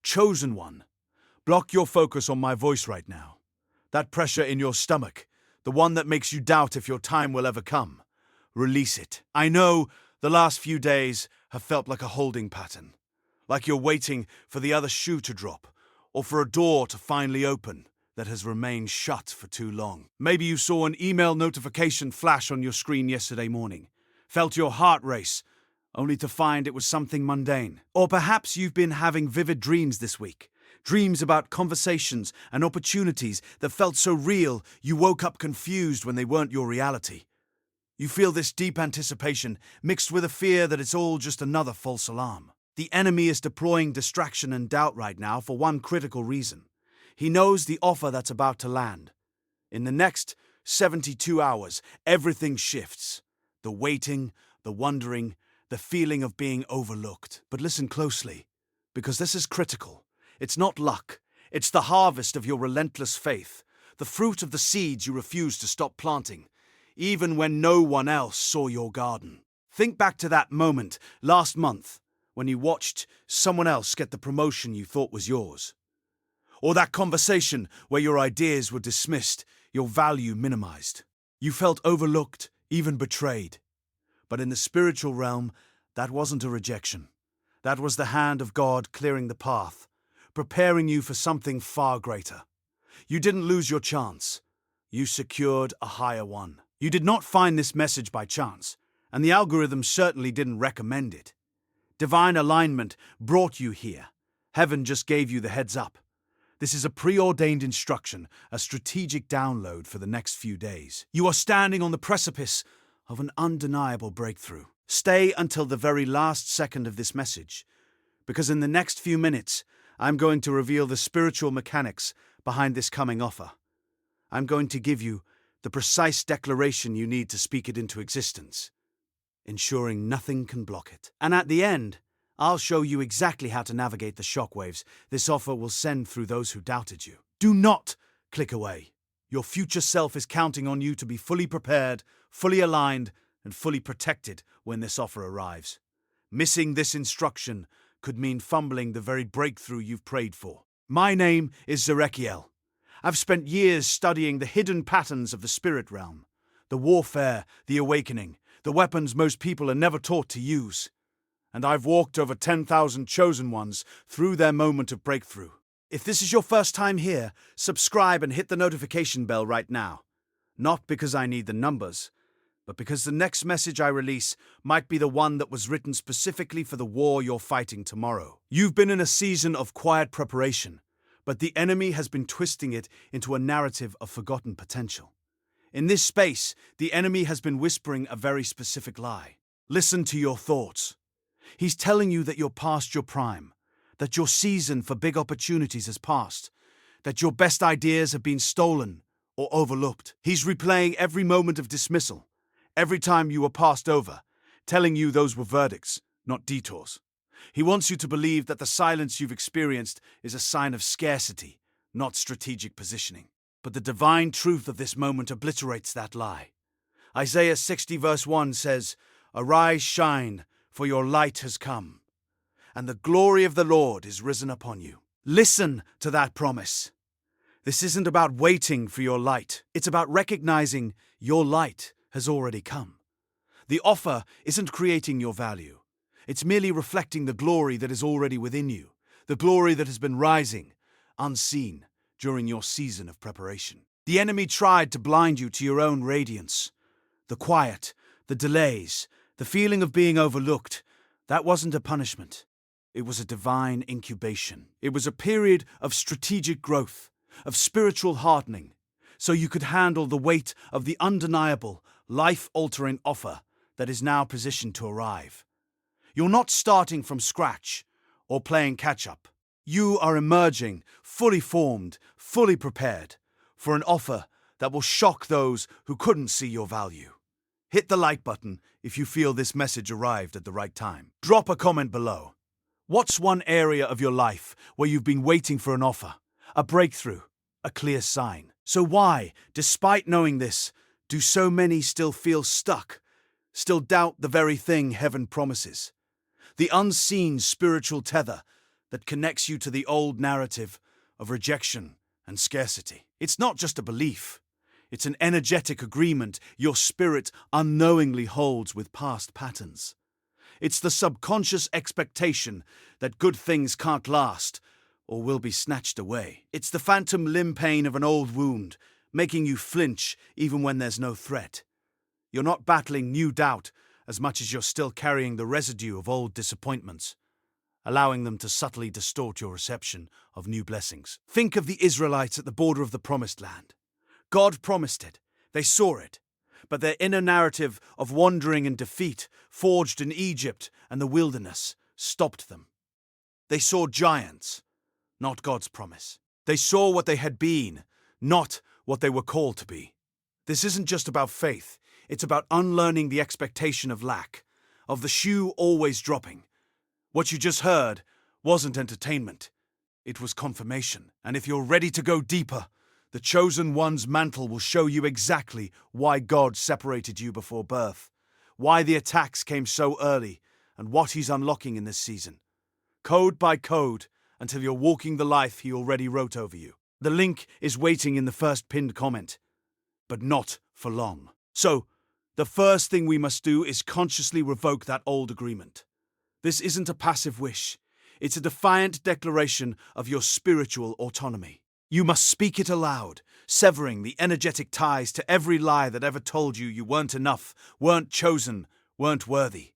chosen one. Block your focus on my voice right now. That pressure in your stomach, the one that makes you doubt if your time will ever come. Release it. I know the last few days have felt like a holding pattern, like you're waiting for the other shoe to drop, or for a door to finally open that has remained shut for too long. Maybe you saw an email notification flash on your screen yesterday morning, felt your heart race, only to find it was something mundane. Or perhaps you've been having vivid dreams this week, dreams about conversations and opportunities that felt so real you woke up confused when they weren't your reality. You feel this deep anticipation mixed with a fear that it's all just another false alarm. The enemy is deploying distraction and doubt right now for one critical reason. He knows the offer that's about to land. In the next 72 hours, everything shifts. The waiting, the wondering, the feeling of being overlooked. But listen closely, because this is critical. It's not luck. It's the harvest of your relentless faith, the fruit of the seeds you refuse to stop planting, even when no one else saw your garden. Think back to that moment last month when you watched someone else get the promotion you thought was yours. Or that conversation where your ideas were dismissed, your value minimized. You felt overlooked, even betrayed. But in the spiritual realm, that wasn't a rejection. That was the hand of God clearing the path, preparing you for something far greater. You didn't lose your chance. You secured a higher one. You did not find this message by chance, and the algorithm certainly didn't recommend it. Divine alignment brought you here. Heaven just gave you the heads up. This is a preordained instruction, a strategic download for the next few days. You are standing on the precipice of an undeniable breakthrough. Stay until the very last second of this message, because in the next few minutes, I'm going to reveal the spiritual mechanics behind this coming offer. I'm going to give you the precise declaration you need to speak it into existence, ensuring nothing can block it. And at the end, I'll show you exactly how to navigate the shockwaves this offer will send through those who doubted you. Do not click away. Your future self is counting on you to be fully prepared, fully aligned, and fully protected when this offer arrives. Missing this instruction could mean fumbling the very breakthrough you've prayed for. My name is Zerekiel. I've spent years studying the hidden patterns of the spirit realm, the warfare, the awakening, the weapons most people are never taught to use. And I've walked over 10,000 chosen ones through their moment of breakthrough. If this is your first time here, subscribe and hit the notification bell right now. Not because I need the numbers, but because the next message I release might be the one that was written specifically for the war you're fighting tomorrow. You've been in a season of quiet preparation, but the enemy has been twisting it into a narrative of forgotten potential. In this space, the enemy has been whispering a very specific lie. Listen to your thoughts. He's telling you that you're past your prime, that your season for big opportunities has passed, that your best ideas have been stolen or overlooked. He's replaying every moment of dismissal, every time you were passed over, telling you those were verdicts, not detours. He wants you to believe that the silence you've experienced is a sign of scarcity, not strategic positioning. But the divine truth of this moment obliterates that lie. Isaiah 60 verse 1 says, "Arise, shine, for your light has come, and the glory of the Lord is risen upon you." Listen to that promise. This isn't about waiting for your light. It's about recognizing your light has already come. The offer isn't creating your value. It's merely reflecting the glory that is already within you, the glory that has been rising, unseen, during your season of preparation. The enemy tried to blind you to your own radiance. The quiet, the delays, the feeling of being overlooked, that wasn't a punishment. It was a divine incubation. It was a period of strategic growth, of spiritual hardening, so you could handle the weight of the undeniable, life-altering offer that is now positioned to arrive. You're not starting from scratch or playing catch-up. You are emerging, fully formed, fully prepared, for an offer that will shock those who couldn't see your value. Hit the like button if you feel this message arrived at the right time. Drop a comment below. What's one area of your life where you've been waiting for an offer, a breakthrough, a clear sign? So why, despite knowing this, do so many still feel stuck, still doubt the very thing heaven promises? The unseen spiritual tether that connects you to the old narrative of rejection and scarcity. It's not just a belief. It's an energetic agreement your spirit unknowingly holds with past patterns. It's the subconscious expectation that good things can't last or will be snatched away. It's the phantom limb pain of an old wound, making you flinch even when there's no threat. You're not battling new doubt as much as you're still carrying the residue of old disappointments, allowing them to subtly distort your reception of new blessings. Think of the Israelites at the border of the Promised Land. God promised it. They saw it. But their inner narrative of wandering and defeat, forged in Egypt and the wilderness, stopped them. They saw giants, not God's promise. They saw what they had been, not what they were called to be. This isn't just about faith. It's about unlearning the expectation of lack, of the shoe always dropping. What you just heard wasn't entertainment. It was confirmation. And if you're ready to go deeper, the Chosen One's mantle will show you exactly why God separated you before birth, why the attacks came so early, and what He's unlocking in this season. Code by code, until you're walking the life He already wrote over you. The link is waiting in the first pinned comment, but not for long. So, the first thing we must do is consciously revoke that old agreement. This isn't a passive wish. It's a defiant declaration of your spiritual autonomy. You must speak it aloud, severing the energetic ties to every lie that ever told you weren't enough, weren't chosen, weren't worthy.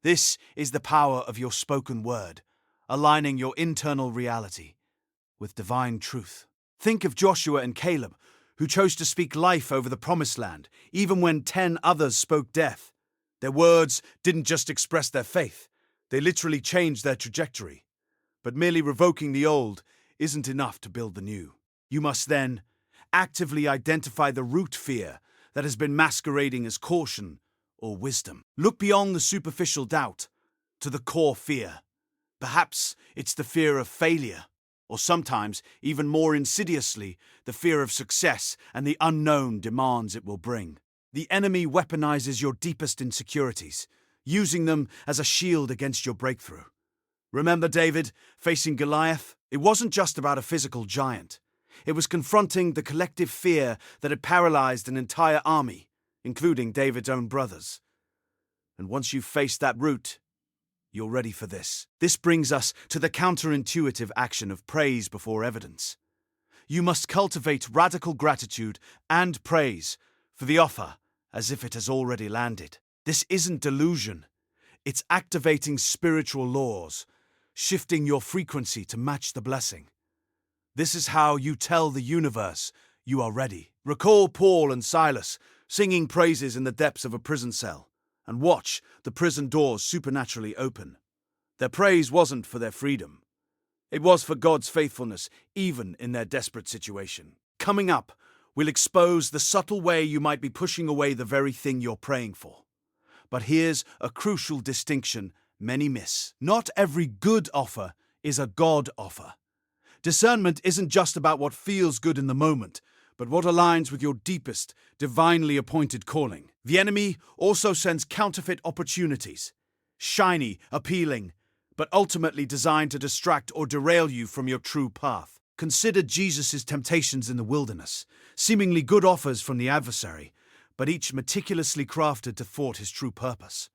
This is the power of your spoken word, aligning your internal reality with divine truth. Think of Joshua and Caleb, who chose to speak life over the Promised Land, even when 10 others spoke death. Their words didn't just express their faith, they literally changed their trajectory. But merely revoking the old isn't enough to build the new. You must then actively identify the root fear that has been masquerading as caution or wisdom. Look beyond the superficial doubt to the core fear. Perhaps it's the fear of failure, or sometimes, even more insidiously, the fear of success and the unknown demands it will bring. The enemy weaponizes your deepest insecurities, using them as a shield against your breakthrough. Remember David facing Goliath? It wasn't just about a physical giant. It was confronting the collective fear that had paralyzed an entire army, including David's own brothers. And once you've faced that root, you're ready for this. This brings us to the counterintuitive action of praise before evidence. You must cultivate radical gratitude and praise for the offer as if it has already landed. This isn't delusion. It's activating spiritual laws, shifting your frequency to match the blessing. This is how you tell the universe you are ready. Recall Paul and Silas singing praises in the depths of a prison cell, and watch the prison doors supernaturally open. Their praise wasn't for their freedom. It was for God's faithfulness, even in their desperate situation. Coming up, we'll expose the subtle way you might be pushing away the very thing you're praying for. But here's a crucial distinction many miss. Not every good offer is a God offer. Discernment isn't just about what feels good in the moment, but what aligns with your deepest, divinely appointed calling. The enemy also sends counterfeit opportunities, shiny, appealing, but ultimately designed to distract or derail you from your true path. Consider Jesus' temptations in the wilderness, seemingly good offers from the adversary, but each meticulously crafted to thwart his true purpose.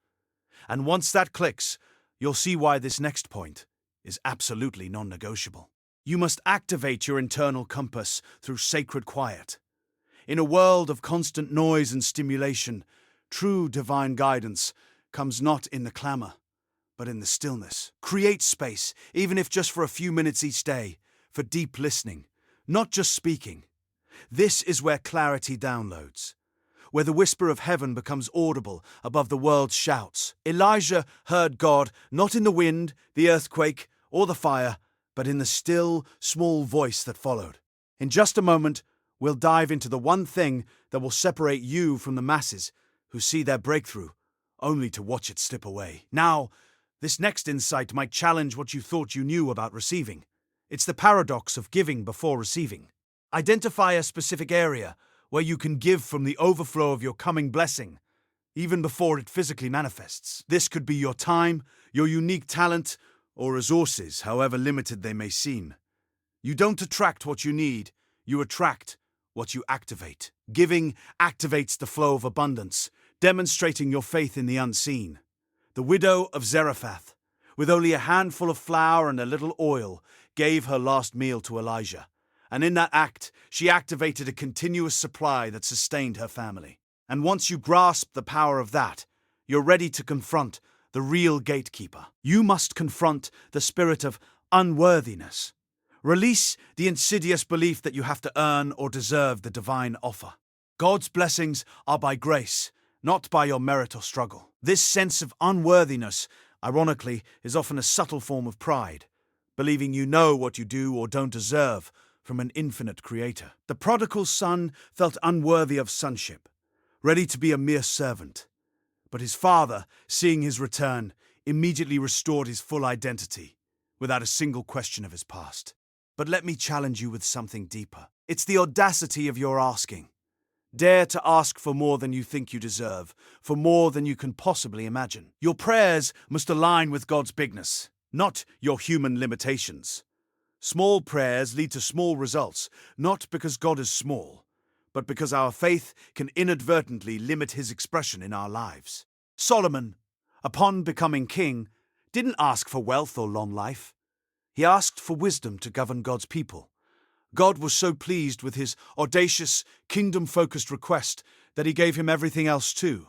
And once that clicks, you'll see why this next point is absolutely non-negotiable. You must activate your internal compass through sacred quiet. In a world of constant noise and stimulation, true divine guidance comes not in the clamor, but in the stillness. Create space, even if just for a few minutes each day, for deep listening, not just speaking. This is where clarity downloads, where the whisper of heaven becomes audible above the world's shouts. Elijah heard God not in the wind, the earthquake, or the fire, but in the still, small voice that followed. In just a moment, we'll dive into the one thing that will separate you from the masses who see their breakthrough, only to watch it slip away. Now, this next insight might challenge what you thought you knew about receiving. It's the paradox of giving before receiving. Identify a specific area where you can give from the overflow of your coming blessing, even before it physically manifests. This could be your time, your unique talent, or resources, however limited they may seem. You don't attract what you need, you attract what you activate. Giving activates the flow of abundance, demonstrating your faith in the unseen. The widow of Zarephath, with only a handful of flour and a little oil, gave her last meal to Elijah, and in that act, she activated a continuous supply that sustained her family. And once you grasp the power of that, you're ready to confront the real gatekeeper. You must confront the spirit of unworthiness. Release the insidious belief that you have to earn or deserve the divine offer. God's blessings are by grace, not by your merit or struggle. This sense of unworthiness, ironically, is often a subtle form of pride, believing you know what you do or don't deserve from an infinite creator. The prodigal son felt unworthy of sonship, ready to be a mere servant. But his father, seeing his return, immediately restored his full identity, without a single question of his past. But let me challenge you with something deeper. It's the audacity of your asking. Dare to ask for more than you think you deserve, for more than you can possibly imagine. Your prayers must align with God's bigness, not your human limitations. Small prayers lead to small results, not because God is small, but because our faith can inadvertently limit his expression in our lives. Solomon, upon becoming king, didn't ask for wealth or long life. He asked for wisdom to govern God's people. God was so pleased with his audacious, kingdom-focused request that he gave him everything else too.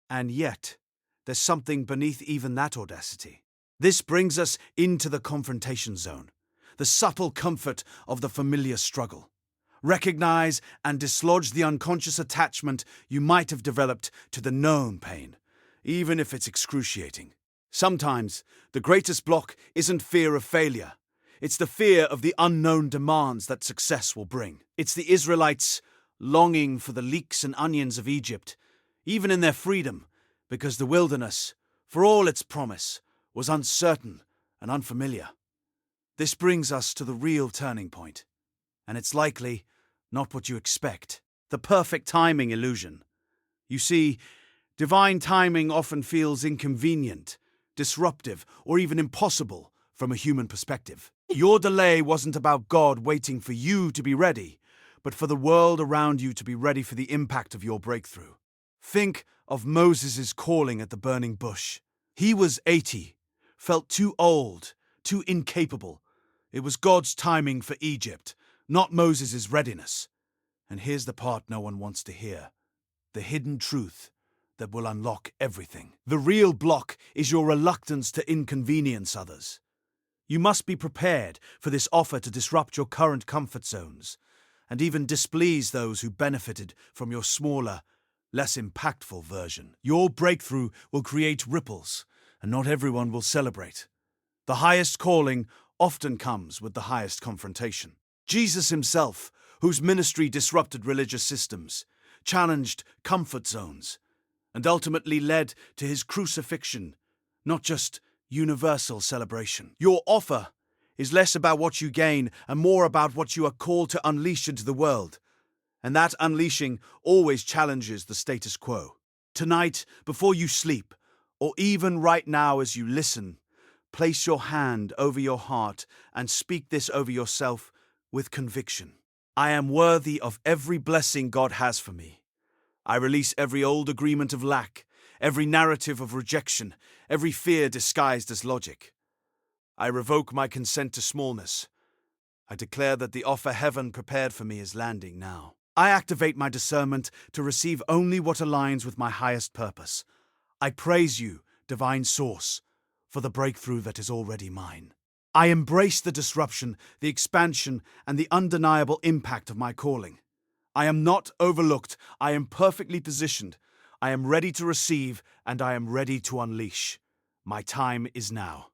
And yet, there's something beneath even that audacity. This brings us into the confrontation zone, the subtle comfort of the familiar struggle. Recognize and dislodge the unconscious attachment you might have developed to the known pain, even if it's excruciating. Sometimes, the greatest block isn't fear of failure. It's the fear of the unknown demands that success will bring. It's the Israelites longing for the leeks and onions of Egypt, even in their freedom, because the wilderness, for all its promise, was uncertain and unfamiliar. This brings us to the real turning point, and it's likely not what you expect. The perfect timing illusion. You see, divine timing often feels inconvenient, disruptive, or even impossible from a human perspective. Your delay wasn't about God waiting for you to be ready, but for the world around you to be ready for the impact of your breakthrough. Think of Moses' calling at the burning bush. He was 80, felt too old, too incapable. It was God's timing for Egypt, not Moses' readiness. And here's the part no one wants to hear. The hidden truth that will unlock everything. The real block is your reluctance to inconvenience others. You must be prepared for this offer to disrupt your current comfort zones, and even displease those who benefited from your smaller, less impactful version. Your breakthrough will create ripples, and not everyone will celebrate. The highest calling often comes with the highest confrontation. Jesus himself, whose ministry disrupted religious systems, challenged comfort zones, and ultimately led to his crucifixion, not just universal celebration. Your offer is less about what you gain and more about what you are called to unleash into the world. And that unleashing always challenges the status quo. Tonight, before you sleep, or even right now as you listen, place your hand over your heart and speak this over yourself with conviction. I am worthy of every blessing God has for me. I release every old agreement of lack, every narrative of rejection, every fear disguised as logic. I revoke my consent to smallness. I declare that the offer heaven prepared for me is landing now. I activate my discernment to receive only what aligns with my highest purpose. I praise you, divine source, for the breakthrough that is already mine. I embrace the disruption, the expansion, and the undeniable impact of my calling. I am not overlooked. I am perfectly positioned. I am ready to receive, and I am ready to unleash. My time is now.